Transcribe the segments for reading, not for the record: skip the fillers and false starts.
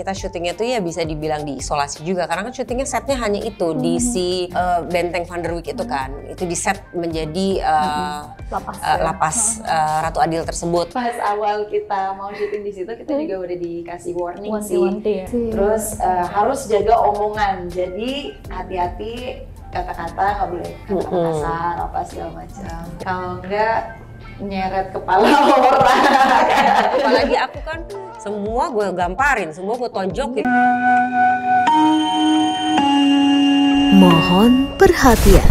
kita syutingnya tuh ya bisa dibilang di isolasi juga karena kan syutingnya setnya hanya itu di si Benteng Van der Wijk itu kan. Itu di set menjadi lapas Ratu Adil tersebut. Pas awal kita mau syuting di situ kita juga udah dikasih warning sih. Ya. Terus harus jaga omongan. Jadi hati-hati kata-kata, nggak boleh kata kasar apa segala macam. Kalau enggak nyeret kepala orang. Apalagi aku kan semua gue gamparin, semua gue tonjokin. Mohon perhatian.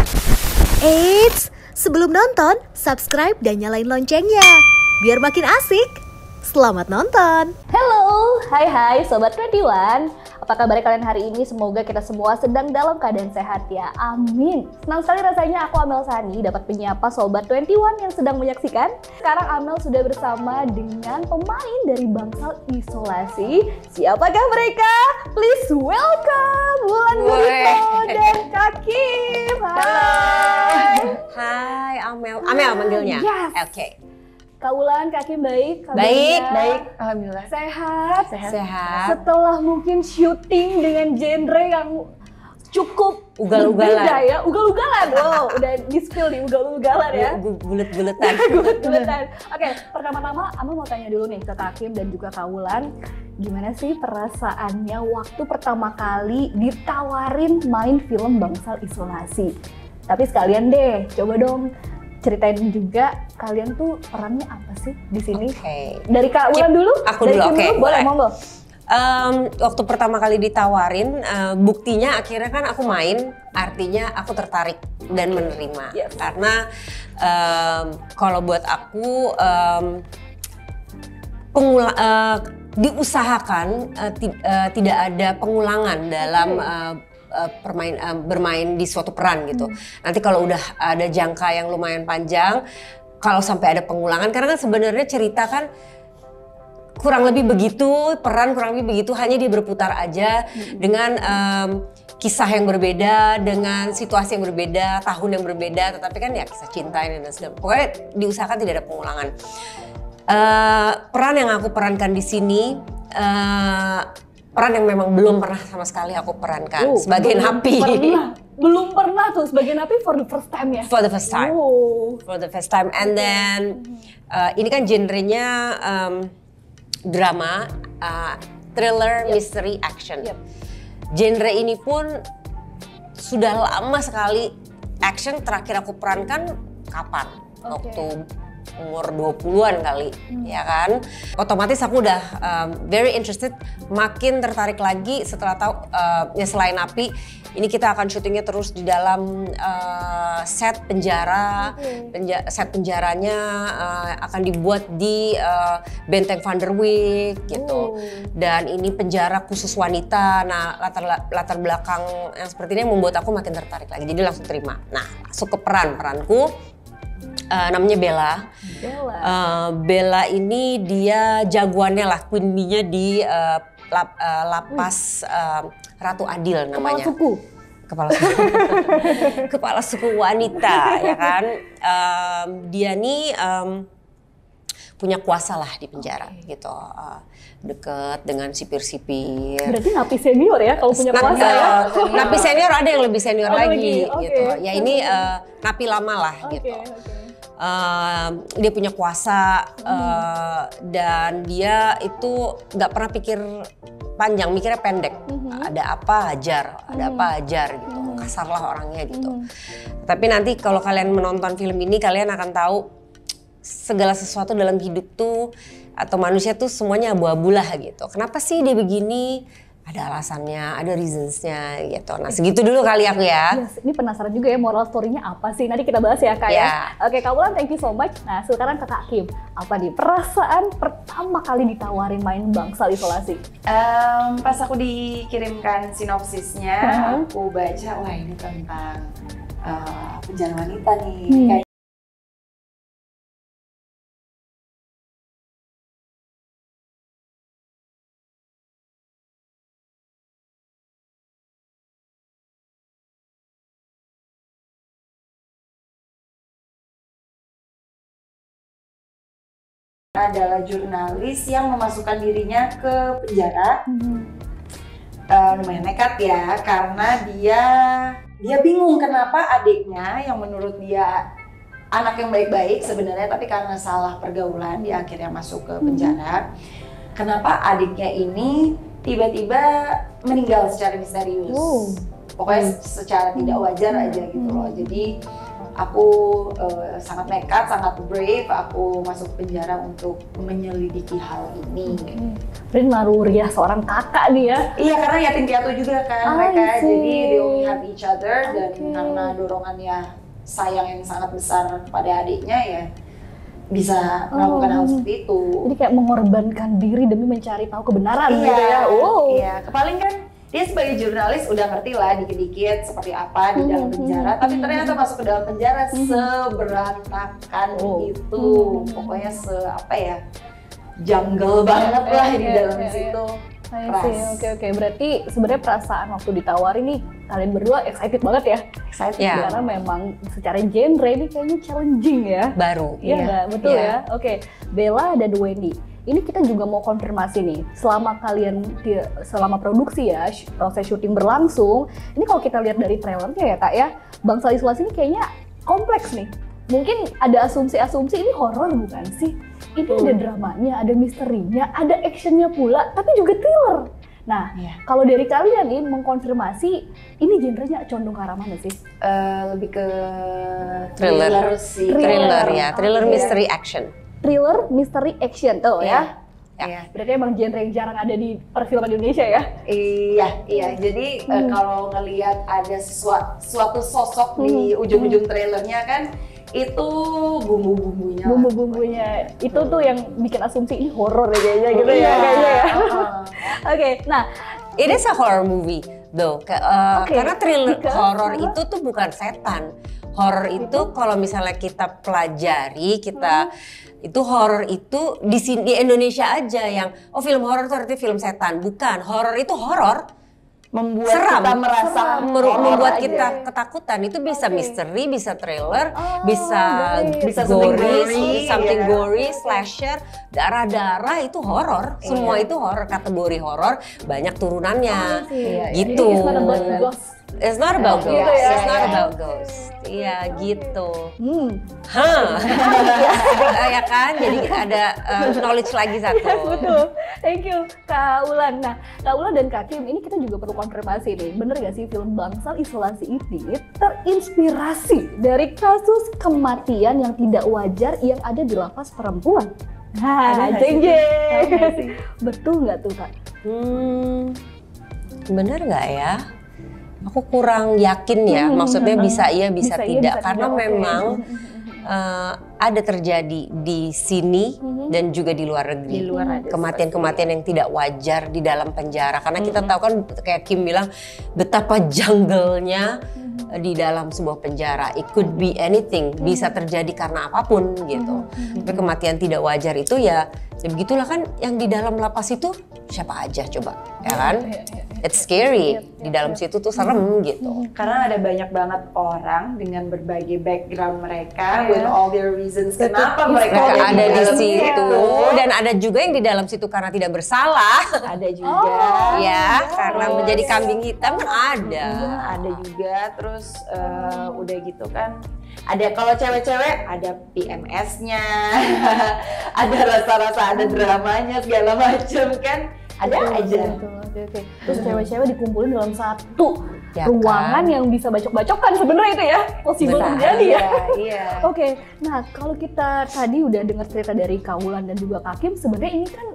Eits, sebelum nonton, subscribe dan nyalain loncengnya. Biar makin asik. Selamat nonton. Hello, hai Sobat 21. Apa kabar kalian hari ini? Semoga kita semua sedang dalam keadaan sehat ya. Amin. Senang sekali rasanya aku Amel Sani dapat menyapa Sobat 21 yang sedang menyaksikan. Sekarang Amel sudah bersama dengan pemain dari Bangsal Isolasi. Siapakah mereka? Please welcome Wulan Guritno dan Kak Kim. Hai Amel. Amel manggilnya? Yes. Oke. Kak Wulan, Kak Kim baik? Baik. Alhamdulillah. Sehat. Sehat. Setelah mungkin syuting dengan genre yang cukup ugal-ugalan. Berbeda ya, ugal-ugalan. Wow, udah di-spill nih ugal-ugalan ya. Bulet-buletan. Bulet-buletan. Oke, pertama-tama Amel mau tanya dulu nih ke Kak Kim dan juga Kak Wulan. Gimana sih perasaannya waktu pertama kali ditawarin main film Bangsal Isolasi? Tapi sekalian deh, coba dong ceritain juga kalian tuh perannya apa sih di sini? Oke. Dari Kak Wulan dulu? Aku dulu, oke. Boleh, monggo. Waktu pertama kali ditawarin, buktinya akhirnya kan aku main, artinya aku tertarik dan menerima. Yes. Karena kalau buat aku diusahakan tidak ada pengulangan dalam bermain di suatu peran gitu. Nanti kalau udah ada jangka yang lumayan panjang, kalau sampai ada pengulangan, karena kan sebenarnya cerita kan kurang lebih begitu, peran kurang lebih begitu, hanya dia berputar aja dengan kisah yang berbeda, dengan situasi yang berbeda, tahun yang berbeda, tetapi kan ya kisah cinta ini dan segala. Pokoknya diusahakan tidak ada pengulangan. Peran yang aku perankan di sini, peran yang memang belum pernah sama sekali aku perankan sebagai napi. Belum pernah tuh sebagai napi for the first time ya? For the first time. For the first time. And then ini kan genrenya drama, thriller, mystery, action. Genre ini pun sudah lama sekali. Action terakhir aku perankan kapan? Waktu umur 20-an kali, ya kan? Otomatis aku udah very interested, makin tertarik lagi setelah tahu ya selain napi, ini kita akan syutingnya terus di dalam set penjara, set penjaranya akan dibuat di Benteng Van der Wijk gitu. Dan ini penjara khusus wanita. Nah, latar belakang yang seperti ini membuat aku makin tertarik lagi. Jadi langsung terima. Nah, masuk ke peranku. Namanya Bella. Bella ini dia jagoannya lah, queen bee-nya di lapas Ratu Adil namanya. Kepala suku wanita, ya kan. Dia nih punya kuasa lah di penjara gitu. Deket dengan sipir-sipir. Berarti napi senior ya kalau punya kuasa ya? Napi senior ada yang lebih senior lagi gitu. Ya ini napi lama lah gitu. Dia punya kuasa dan dia itu nggak pernah pikir panjang, mikirnya pendek. Ada apa hajar, ada apa hajar gitu. Kasar lah orangnya gitu. Tapi nanti kalau kalian menonton film ini kalian akan tahu segala sesuatu dalam hidup tuh atau manusia tuh semuanya abu-abu lah gitu. Kenapa sih dia begini? Ada alasannya, ada reasons-nya gitu. Nah segitu dulu kali aku ya. Yes, ini penasaran juga ya moral story-nya apa sih? Nanti kita bahas ya Kak ya. Oke Kak Wulan, thank you so much. Nah sekarang ke Kak Kim. Apa nih perasaan pertama kali ditawarin main Bangsal Isolasi? Pas aku dikirimkan sinopsisnya, aku baca, wah ini tentang penjara wanita nih. adalah jurnalis yang memasukkan dirinya ke penjara. Lumayan nekat ya, karena dia bingung kenapa adiknya yang menurut dia anak yang baik-baik sebenarnya, tapi karena salah pergaulan dia akhirnya masuk ke penjara. Kenapa adiknya ini tiba-tiba meninggal secara misterius? Pokoknya secara tidak wajar aja gitu loh. Jadi aku sangat nekat, sangat brave, aku masuk penjara untuk menyelidiki hal ini. Berarti naluriah seorang kakak nih ya? Iya, karena yatim piatu juga kan mereka, jadi they only have each other, dan karena dorongannya sayang yang sangat besar kepada adiknya ya bisa melakukan hal seperti itu. Jadi kayak mengorbankan diri demi mencari tahu kebenaran gitu ya? Iya, kepaling kan dia sebagai jurnalis udah ngerti lah dikit-dikit seperti apa di dalam penjara, tapi ternyata masuk ke dalam penjara seberantakan itu, pokoknya jungle banget lah di dalam situ. Oke. Berarti sebenarnya perasaan waktu ditawarin nih kalian berdua excited banget ya? Excited karena memang secara genre ini kayaknya challenging ya. Baru. Iya nggak? Betul ya? Oke, Bella dan Wendy. Ini kita juga mau konfirmasi nih, selama produksi ya, proses syuting berlangsung, ini kalau kita lihat dari trailernya ya Kak ya, Bangsal Isolasi ini kayaknya kompleks nih. Mungkin ada asumsi-asumsi ini horor bukan sih? Ini ada dramanya, ada misterinya, ada actionnya pula, tapi juga thriller. Nah, kalau dari kalian nih mengkonfirmasi, ini genrenya condong ke arah mana sih? Lebih ke Thriller sih. Thriller mystery action. Thriller, mystery, action tuh ya? Iya. Berarti emang genre yang jarang ada di perfilman Indonesia ya? Iya. Jadi kalau ngelihat ada suatu sosok di ujung-ujung trailernya kan, itu bumbu-bumbunya itu tuh yang bikin asumsi ini horor ya kayaknya gitu ya kayaknya ya. Oke, nah it is a horror movie though, karena thriller horror itu tuh bukan setan. Horror itu kalau misalnya kita pelajari, itu horror itu di Indonesia aja yang film horror itu artinya film setan. Bukan, horror itu horror. Membuat seram, kita merasa membuat kita ketakutan. Itu bisa misteri, bisa thriller, bisa something gory, slasher, darah-darah itu horor. Semua itu horor, kategori horor, banyak turunannya. Gitu. It's not about ghosts. It's not about ghosts. Iya gitu. Ya kan? Jadi ada knowledge lagi satu. Betul. Thank you Kak Ulan. Nah, Kak Ulan dan Kak Kim, ini kita juga perlu konfirmasi nih. Bener gak sih film Bangsal Isolasi ini terinspirasi dari kasus kematian yang tidak wajar yang ada di lapas perempuan? Nah, jeng-jeng. Betul nggak tuh Kak? Bener nggak ya? Aku kurang yakin ya, maksudnya bisa iya, bisa tidak. Karena memang ada terjadi di sini dan juga di luar negeri. Kematian-kematian yang tidak wajar di dalam penjara. Karena kita tahu kan, kayak Kim bilang, betapa jungle-nya di dalam sebuah penjara. It could be anything, bisa terjadi karena apapun gitu. Tapi kematian tidak wajar itu ya begitulah kan, yang di dalam lapas itu siapa aja coba, ya kan? It's scary, di dalam situ tuh serem gitu. Karena ada banyak banget orang dengan berbagai background mereka, with all their reasons kenapa mereka ada di situ. Dan ada juga yang di dalam situ karena tidak bersalah. Ada juga. Ya, karena menjadi kambing hitam kan ada. Ada juga, terus udah gitu kan. Ada kalau cewek-cewek ada PMS-nya, ada rasa-rasa, ada dramanya segala macam kan, ada aja. Oke. Terus cewek-cewek dikumpulin dalam satu ruangan yang bisa bacok-bacokan sebenarnya itu ya, possible terjadi ya. Iya. Oke, nah kalau kita tadi udah dengar cerita dari Kak Ulan dan juga Kak Kim, sebenarnya ini kan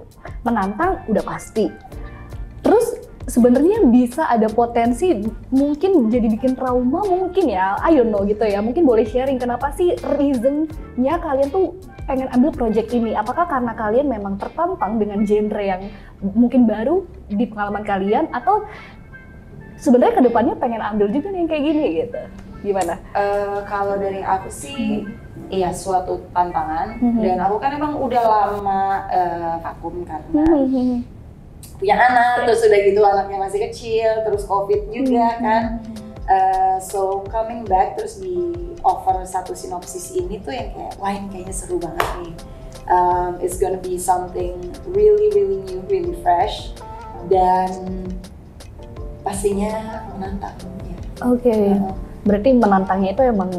menantang udah pasti. Terus sebenarnya bisa ada potensi mungkin jadi bikin trauma mungkin ya, I don't know gitu ya. Mungkin boleh sharing kenapa sih reasonnya kalian tuh pengen ambil project ini? Apakah karena kalian memang tertantang dengan genre yang mungkin baru di pengalaman kalian, atau sebenarnya kedepannya pengen ambil juga nih yang kayak gini gitu? Gimana? Kalau dari aku sih, iya suatu tantangan. Dan aku kan emang udah lama vakum karena punya anak, terus udah gitu anaknya masih kecil, terus COVID juga kan. So coming back terus di offer satu sinopsis ini tuh yang kayak, wah ini kayaknya seru banget nih. It's gonna be something really new, really fresh, dan pastinya menantang. Ya. Oke. Berarti menantangnya itu emang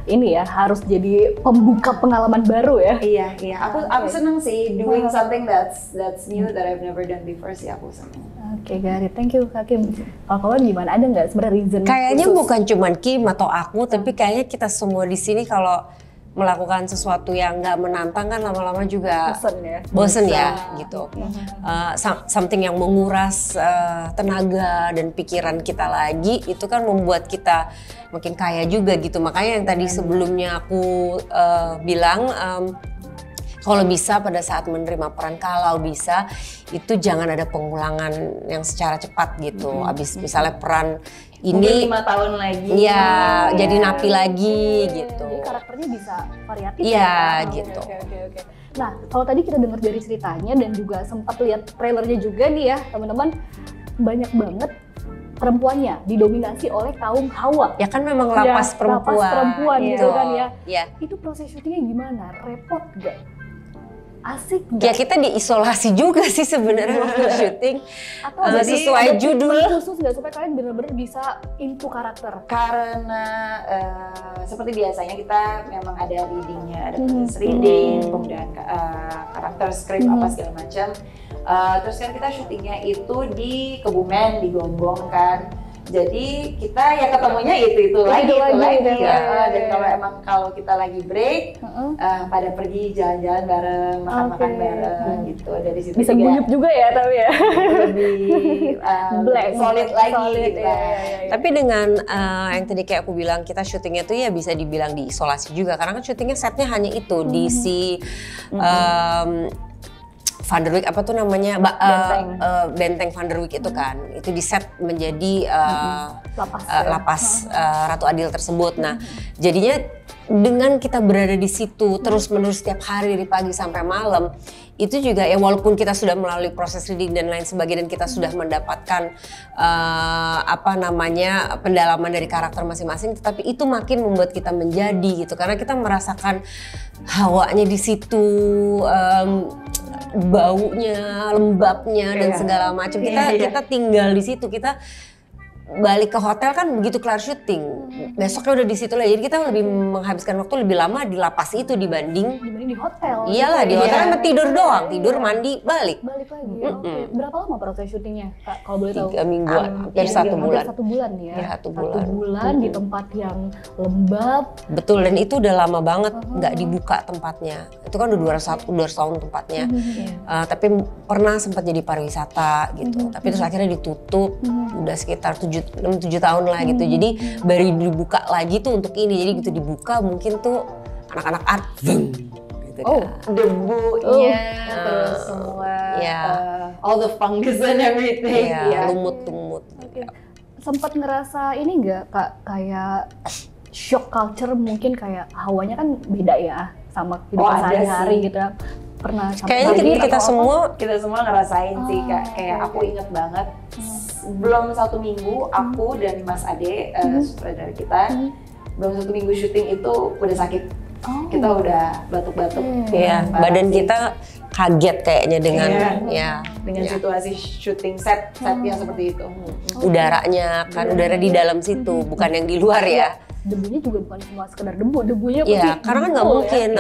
ini ya, harus jadi pembuka pengalaman baru ya. Iya. Aku seneng sih doing something that's new that I've never done before sih, aku seneng. Oke, got it. Thank you, Kak Kim. Kalau kalian gimana? Ada nggak sebenarnya reason Kayaknya khusus? bukan cuman Kim atau aku, tapi kayaknya kita semua di sini kalau melakukan sesuatu yang nggak menantang kan lama-lama juga bosen ya gitu. Something yang menguras tenaga dan pikiran kita lagi, itu kan membuat kita makin kaya juga gitu. Makanya yang tadi sebelumnya aku bilang, kalau bisa pada saat menerima peran, kalau bisa itu jangan ada pengulangan yang secara cepat gitu. Abis misalnya peran ini 5 tahun lagi. Iya, jadi napi lagi gitu. Jadi karakternya bisa variatif. Iya, ya? gitu. Oke. Nah, kalau tadi kita dengar dari ceritanya dan juga sempat lihat trailernya juga nih ya, teman-teman, banyak banget perempuannya didominasi oleh kaum Hawa. Ya kan memang lapas perempuan. Lapas perempuan gitu kan ya. Iya. Itu proses syutingnya gimana? Repot gak? Asik gak? Ya kita diisolasi juga sih sebenarnya waktu syuting. Atau sesuai ada judul. khusus nggak supaya kalian benar-benar bisa into karakter? Karena seperti biasanya kita memang ada readingnya, ada proses reading, kemudian karakter skrip apa segala macam. Terus kan kita syutingnya itu di Kebumen, di Gombong kan. Jadi kita ya ketemunya itu lagi. Ya. Dan kalau kita lagi break, pada pergi jalan-jalan bareng, makan-makan bareng gitu. Dari situ bisa guyup juga ya, tapi ya lebih solid lagi. Gitu. Ya. Tapi dengan yang tadi kayak aku bilang, kita syutingnya tuh ya bisa dibilang diisolasi juga, karena kan syutingnya setnya hanya itu di si Van der Wijk, apa tuh namanya, Benteng Van der Wijk itu kan, itu di set menjadi lapas Ratu Adil tersebut. Nah, jadinya dengan kita berada di situ terus-menerus setiap hari dari pagi sampai malam, itu juga ya walaupun kita sudah melalui proses reading dan lain sebagainya dan kita sudah mendapatkan pendalaman dari karakter masing-masing, tetapi itu makin membuat kita menjadi gitu, karena kita merasakan hawanya di situ, baunya, lembabnya dan segala macam. Kita tinggal di situ, kita balik ke hotel kan begitu kelar syuting, besoknya udah di situ lah. Jadi kita lebih menghabiskan waktu lebih lama di lapas itu dibanding di hotel. Iyalah, di hotel kan tidur doang, tidur mandi balik. Balik lagi. Oke. Berapa lama proses syutingnya, Kak? Kalau boleh tahu? 3 minggu, hampir 1 bulan. 1 bulan ya. Ya, 1 bulan. 1 bulan di tempat yang lembab. Betul, dan itu udah lama banget nggak dibuka tempatnya. Itu kan udah 200 tahun tempatnya. Tapi pernah sempat jadi pariwisata gitu. Tapi terus akhirnya ditutup. Udah sekitar 6-7 tahun lah gitu. Jadi baru dibuka lagi tuh untuk ini. Jadi gitu dibuka mungkin tuh anak-anak art. Gitu kan. Debunya, terus semua all the fungus and everything. Lumut-lumut. Sempat ngerasa ini nggak, Kak, kayak shock culture mungkin, kayak hawanya kan beda ya sama kehidupan sehari-hari gitu ya. Pernah kayaknya kita semua ngerasain sih, Kak. Kayak aku inget banget belum 1 minggu aku dan Mas Ade, sutradara kita, belum 1 minggu syuting itu udah sakit. Kita udah batuk-batuk. Badan kita kaget kayaknya dengan situasi syuting setnya seperti itu. Udaranya kan, udara di dalam situ, bukan yang di luar ya. Debunya juga bukan cuma sekedar debu, debunya ya karena kan nggak mungkin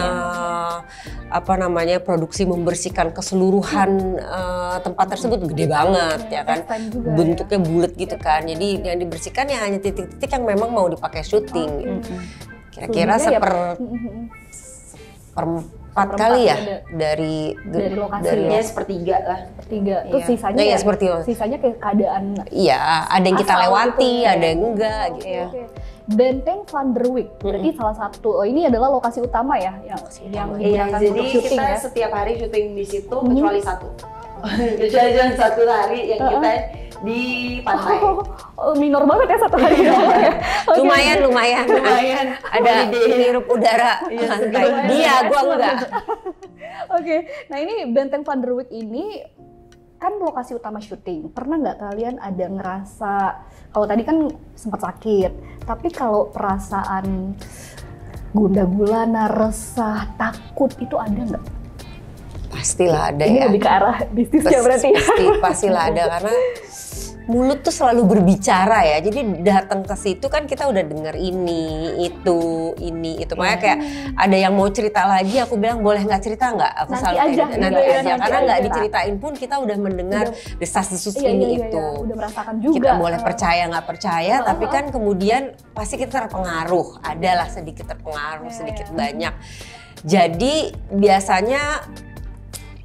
produksi membersihkan keseluruhan tempat tersebut, gede banget ya kan, bentuknya bulat gitu kan, jadi yang dibersihkan ya hanya titik-titik yang memang mau dipakai syuting. Kira-kira seperempat kali ya dari lokasi sepertiga lah. Terus sisanya kayak keadaan. Iya, ada yang kita lewati, ada yang enggak gitu. Benteng Van der Wijk berarti salah satu, ini adalah lokasi utama ya yang digunakan untuk syuting ya. Jadi kita setiap hari syuting di situ kecuali satu. Kecuali 1 hari yang kita di pantai. Minor banget ya 1 hari. Lumayan. Ada hirup udara pantai. Gua enggak. Oke, nah ini Benteng Van der Wijk ini kan lokasi utama syuting. Pernah nggak kalian ada ngerasa, kalau tadi kan sempat sakit, tapi kalau perasaan gundah gulana, resah, takut itu ada nggak? Pastilah ada Ini ya. lebih ke arah bisnisnya berarti. Pastilah ada karena mulut tuh selalu berbicara ya. Jadi datang ke situ kan kita udah denger ini, itu. Makanya kayak ada yang mau cerita lagi, aku bilang boleh nggak cerita nggak? Aku Nanti selalu aja, kayak gitu, nanti gitu ya, aja. nanti Karena aja. nggak diceritain pun kita udah mendengar desas-desus Iya, ini iya, itu. iya. Udah merasakan juga. Kita boleh percaya nggak percaya, tapi kan kemudian pasti kita terpengaruh. Adalah sedikit terpengaruh, sedikit banyak. Jadi biasanya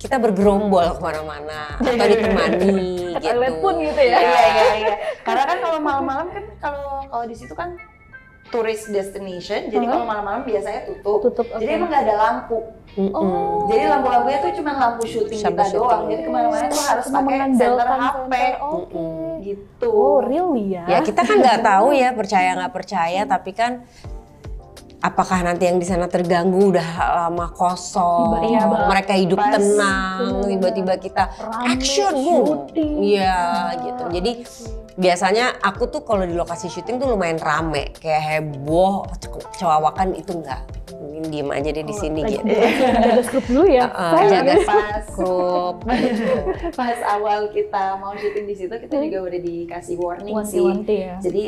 kita bergerombol kemana-mana atau ditemani Ke gitu. toilet pun gitu ya. Iya. Karena kan kalau malam-malam kan kalau di situ kan tourist destination, jadi kalau malam-malam biasanya tutup. Jadi oke. emang nggak ada lampu. Oh. Jadi lampu-lampunya tuh cuma lampu syuting Sampai kita doang. syuting. Jadi kemana-mana tuh harus Cuma pakai center mengandalkan HP. Oke. Gitu. Oh, really ya? Ya kita kan nggak tahu ya percaya nggak percaya, tapi kan apakah nanti yang di sana terganggu udah lama kosong, Tiba-tiba mereka hidup pas tenang, tiba-tiba kita Rame, action syuting. iya gitu. Jadi biasanya aku tuh kalau di lokasi syuting tuh lumayan rame, kayak heboh, cewawakan itu enggak. Mungkin diem aja deh di sini Lagi gitu. jaga script dulu ya. Jaga pas grup. pas awal kita mau syuting di situ kita juga udah dikasih warning sih. Wanti-wanti ya. Jadi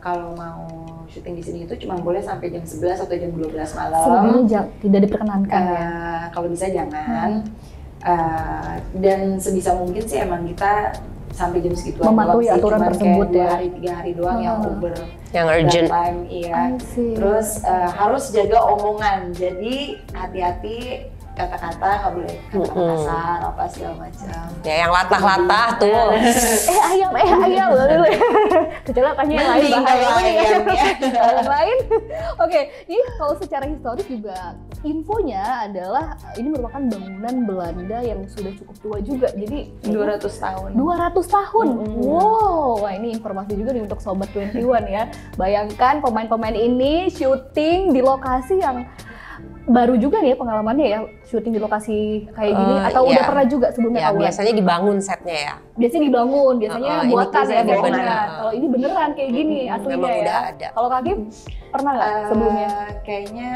kalau mau syuting di sini itu cuma boleh sampai jam 11 atau jam 12 malam. Sebelumnya tidak diperkenankan ya. Kalau bisa jangan. Dan sebisa mungkin sih emang kita sampai jam segituan Mematuhi doang sih, aturan cuman tersebut kayak 2 ya. hari 3 hari doang yang over Yang urgent. time, iya. I see. Terus harus jaga omongan, jadi hati-hati kata-kata, nggak boleh kata-kata kasar apa segala macam. Ya yang latah-latah tuh. ayam. Kecuali tanya yang lain Mending bahaya kalau nih ya. ayamnya. Yang lain. Oke, ini kalau secara historis juga infonya adalah ini merupakan bangunan Belanda yang sudah cukup tua juga. Jadi 200 tahun. 200 tahun. Wow, wah ini informasi juga nih untuk Sobat 21 ya. Bayangkan pemain-pemain ini syuting di lokasi yang baru juga nih ya pengalamannya ya, syuting di lokasi kayak gini atau iya. udah pernah juga sebelumnya Ya kawan? biasanya dibangun setnya ya. Biasanya dibangun, biasanya ini buatan biasanya ya dibangun. bangunan. Kalau ini beneran kayak gini aslinya memang ya. udah ada. Kalau Kak Kim pernah nggak sebelumnya? Kayaknya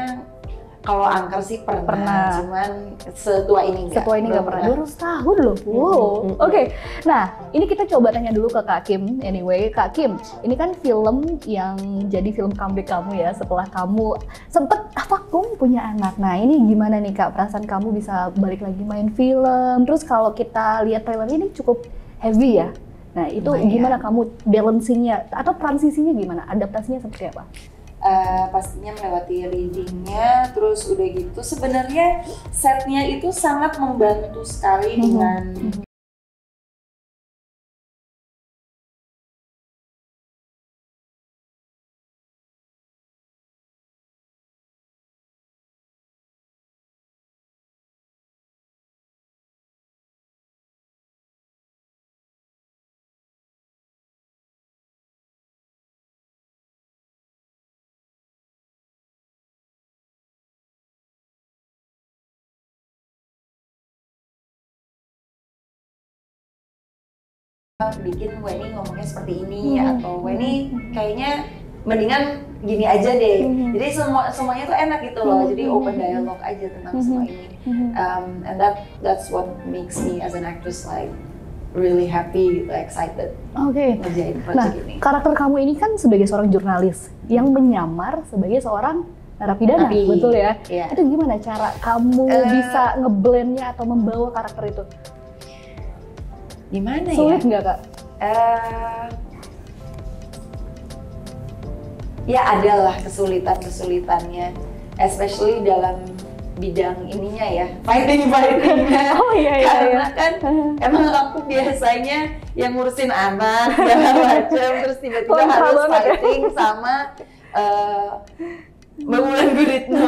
kalau angker sih pernah. Pernah. Cuman setua ini enggak. Setua ini nggak pernah. 200 tahun loh. Wow. Oke. Nah, ini kita coba tanya dulu ke Kak Kim. Anyway, Kak Kim, ini kan film yang jadi film comeback kamu ya setelah kamu sempet vakum punya anak. Nah, ini gimana nih Kak perasaan kamu bisa balik lagi main film? Terus kalau kita lihat trailer ini cukup heavy ya. Nah, itu gimana kamu balancingnya atau transisinya gimana? Adaptasinya seperti apa? Pastinya melewati readingnya, terus udah gitu sebenarnya setnya itu sangat membantu sekali dengan bikin Weni ngomongnya seperti ini atau Weni kayaknya mendingan gini aja deh. Jadi semuanya tuh enak gitu loh. Jadi open dialogue aja tentang semua ini. And that's what makes me as an actress like really happy, excited Oke. ngerjain Nah, project ini. karakter kamu ini kan sebagai seorang jurnalis yang menyamar sebagai seorang narapidana, Napi. betul ya? Iya. Itu gimana cara kamu bisa ngeblendnya atau membawa karakter itu? Gimana Sulit ya? nggak Kak? Ya adalah kesulitannya, especially dalam bidang ininya ya, fightingnya. Oh iya. Karena kan emang aku biasanya yang ngurusin anak segala macam, terus tiba-tiba Kontra harus banget ya. fighting sama Mbak Wulan Guritno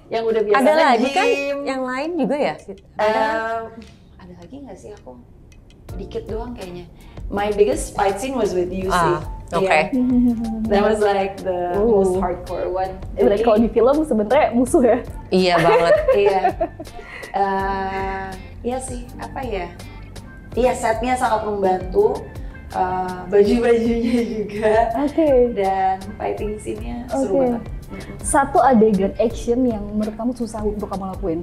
yang udah biasa Ada lagi nge-gym. kan yang lain juga ya? Ada lagi nggak sih aku? Dikit doang kayaknya. My biggest fight scene was with you sih. Oke. Yeah. That was like the most hardcore one. Berarti kalau di film sebenarnya musuh ya? Iya banget. Iya. Iya sih, apa ya? Iya, setnya sangat membantu. Baju-bajunya juga. Oke. Dan fighting scene-nya seru Oke. banget. Satu adegan action yang menurut kamu susah untuk kamu lakuin?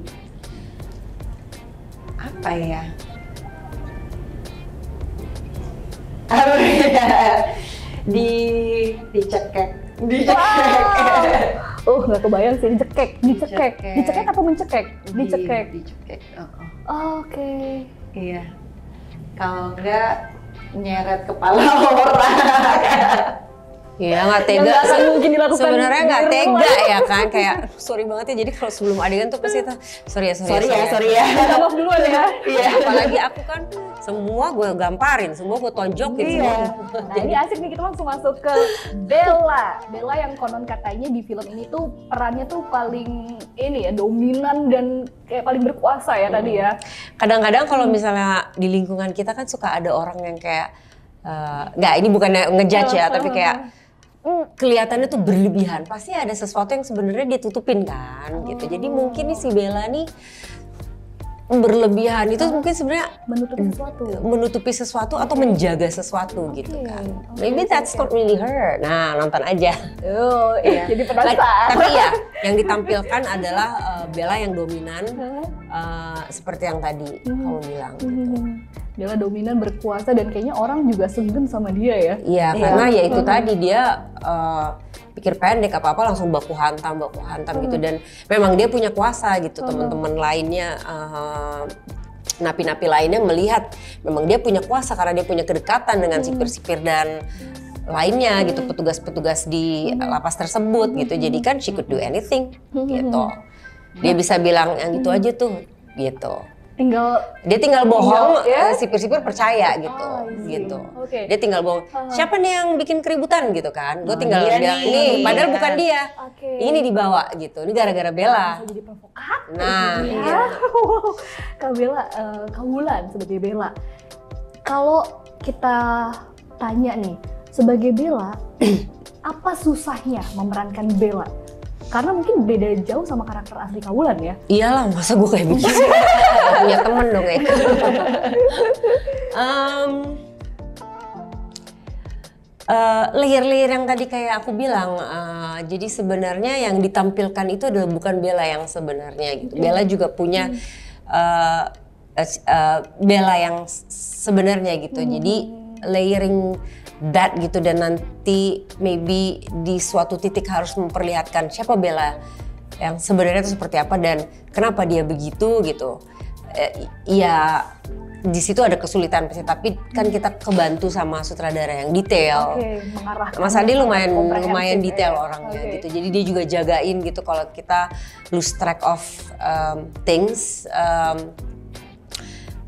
Apa ya? Apa ya? Dicekek. Oh, nggak kebayang sih, dicekek atau mencekek? Dicekek. Oke. Iya. Kalau enggak nyeret kepala orang. Iya nggak tega Yang nggak akan sih. mungkin dilakukan Sebenarnya di nggak rumah. tega ya kan, kayak sorry banget ya. Jadi kalau sebelum adegan tuh pasti kita sorry ya. Minta maaf duluan ya. Iya. Apalagi aku kan semua gue gamparin, semua gue tonjokin semua. Nah ini asik nih, kita langsung masuk ke Bella. Bella yang konon katanya di film ini tuh perannya tuh paling ini ya, dominan dan kayak paling berkuasa ya tadi ya. Kadang-kadang kalau misalnya di lingkungan kita kan suka ada orang yang kayak nggak, ini bukannya ngejudge ya, tapi kayak kelihatannya tuh berlebihan. Pasti ada sesuatu yang sebenarnya dia tutupin kan, gitu. Jadi mungkin nih si Bella nih berlebihan itu mungkin sebenarnya menutupi sesuatu atau menjaga sesuatu gitu kan. Maybe that's not really her. Nah, nonton aja. Oh, iya. Jadi penasaran. Tapi ya, yang ditampilkan adalah Bella yang dominan, seperti yang tadi kamu bilang. Gitu. Bella dominan, berkuasa, dan kayaknya orang juga segan sama dia ya. Iya, karena ya itu tadi dia pikir pendek apa-apa langsung baku hantam gitu, dan memang dia punya kuasa gitu. Teman-teman lainnya, napi-napi lainnya melihat memang dia punya kuasa karena dia punya kedekatan dengan sipir-sipir dan lainnya gitu, petugas-petugas di lapas tersebut gitu. Jadi kan she could do anything gitu. Dia bisa bilang yang itu aja tuh gitu. Dia tinggal bohong, sipir-sipir percaya gitu, gitu. Okay. Dia tinggal bohong. Siapa nih yang bikin keributan gitu kan? Gue tinggal bilang ini, padahal bukan dia. Ini dibawa gitu. Ini gara-gara Bella. Jadi provokator. Nah, ya. Kak Bella, Kak Wulan sebagai Bella. Kalau kita tanya nih, sebagai Bella, apa susahnya memerankan Bella? Karena mungkin beda jauh sama karakter asli Kak Wulan ya. Iyalah, masa gue kayak begini? Punya temen dong ya. Layer-layer yang tadi kayak aku bilang, jadi sebenarnya yang ditampilkan itu adalah bukan Bella yang sebenarnya gitu. Bella juga punya Bella yang sebenarnya gitu. Jadi layering that gitu, dan nanti maybe di suatu titik harus memperlihatkan siapa Bella yang sebenarnya itu seperti apa dan kenapa dia begitu gitu. Ya di situ ada kesulitan pasti, tapi kan kita kebantu sama sutradara yang detail. Mas Adi lumayan detail orangnya gitu. Jadi dia juga jagain gitu kalau kita lose track of things,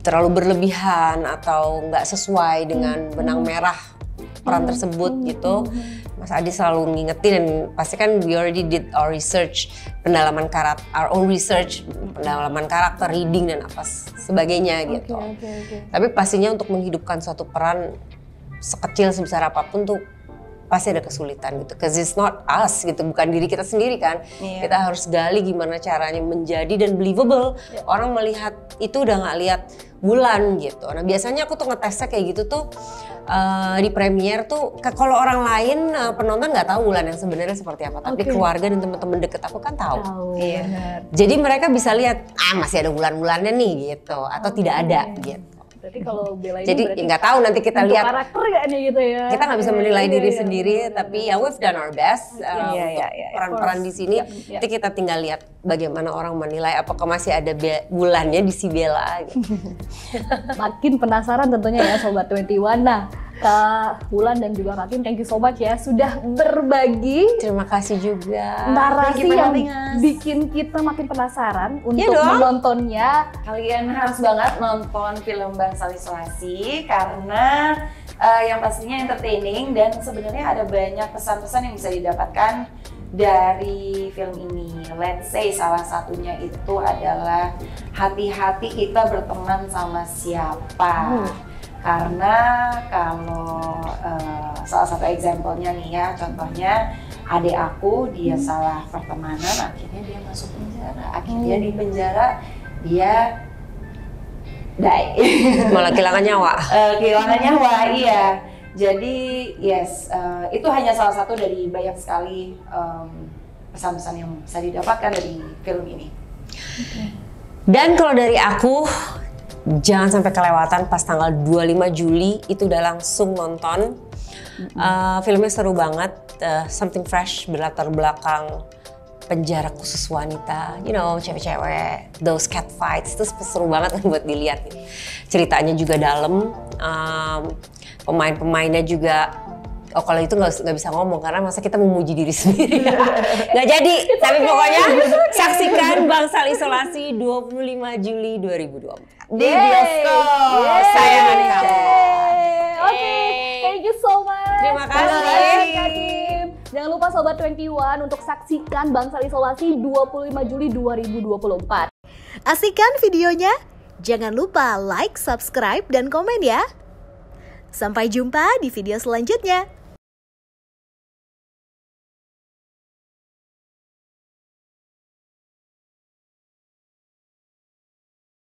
terlalu berlebihan atau nggak sesuai dengan benang merah peran tersebut gitu. Mas Adi selalu ngingetin, dan pasti kan we already did our research, pendalaman karakter, our own research, pendalaman karakter, reading dan apa sebagainya gitu. Tapi pastinya untuk menghidupkan suatu peran sekecil sebesar apapun tuh pasti ada kesulitan gitu. Cause it's not us gitu, bukan diri kita sendiri kan. Kita harus gali gimana caranya menjadi dan believable. Orang melihat itu udah nggak lihat Wulan gitu. Nah biasanya aku tuh ngetesnya kayak gitu tuh di premiere tuh, kalau orang lain penonton nggak tahu Wulan yang sebenarnya seperti apa, tapi keluarga dan teman-teman deket aku kan tahu. Jadi mereka bisa lihat masih ada Wulan-Wulannya nih gitu, atau tidak ada gitu. Berarti kalau Bella ini jadi nggak tahu, nanti kita lihat karakter gak nih gitu ya. Kita nggak bisa menilai diri sendiri, tapi ya we've done our best untuk peran-peran di sini. Nanti kita tinggal lihat bagaimana orang menilai, apakah masih ada Wulannya di si Bella gitu. Makin penasaran tentunya ya Sobat 21. Nah, Kak Wulan dan juga Kak Kim, thank you so much ya sudah berbagi. Terima kasih juga. Narasi yang bikin kita makin penasaran untuk menontonnya. Kalian harus banget nonton film Bangsal Isolasi karena yang pastinya entertaining, dan sebenarnya ada banyak pesan-pesan yang bisa didapatkan dari film ini. Let's say salah satunya itu adalah hati-hati kita berteman sama siapa. Karena kalau salah satu example-nya nih ya, contohnya adik aku, dia salah pertemanan, akhirnya dia masuk penjara. Akhirnya di penjara dia die. Malah kehilangan nyawa. Kehilangan nyawa, iya. Jadi yes, itu hanya salah satu dari banyak sekali pesan-pesan yang bisa didapatkan dari film ini. Dan kalau dari aku, Jangan sampai kelewatan pas tanggal 25 Juli itu udah langsung nonton. Filmnya seru banget, something fresh, berlatar belakang penjara khusus wanita, you know, cewek-cewek, those cat fights, itu seru banget buat dilihat. Ceritanya juga dalam, pemain-pemainnya juga, oh kalau itu nggak bisa ngomong karena masa kita memuji diri sendiri. Nggak jadi, tapi pokoknya saksikan Bangsal Isolasi 25 Juli 2024 di bioskop. Sayangan kamu. Oke, thank you so much. Terima kasih. Jangan lupa Sobat 21 untuk saksikan Bangsal Isolasi 25 Juli 2024. Asihkan videonya? Jangan lupa like, subscribe, dan komen ya. Sampai jumpa di video selanjutnya.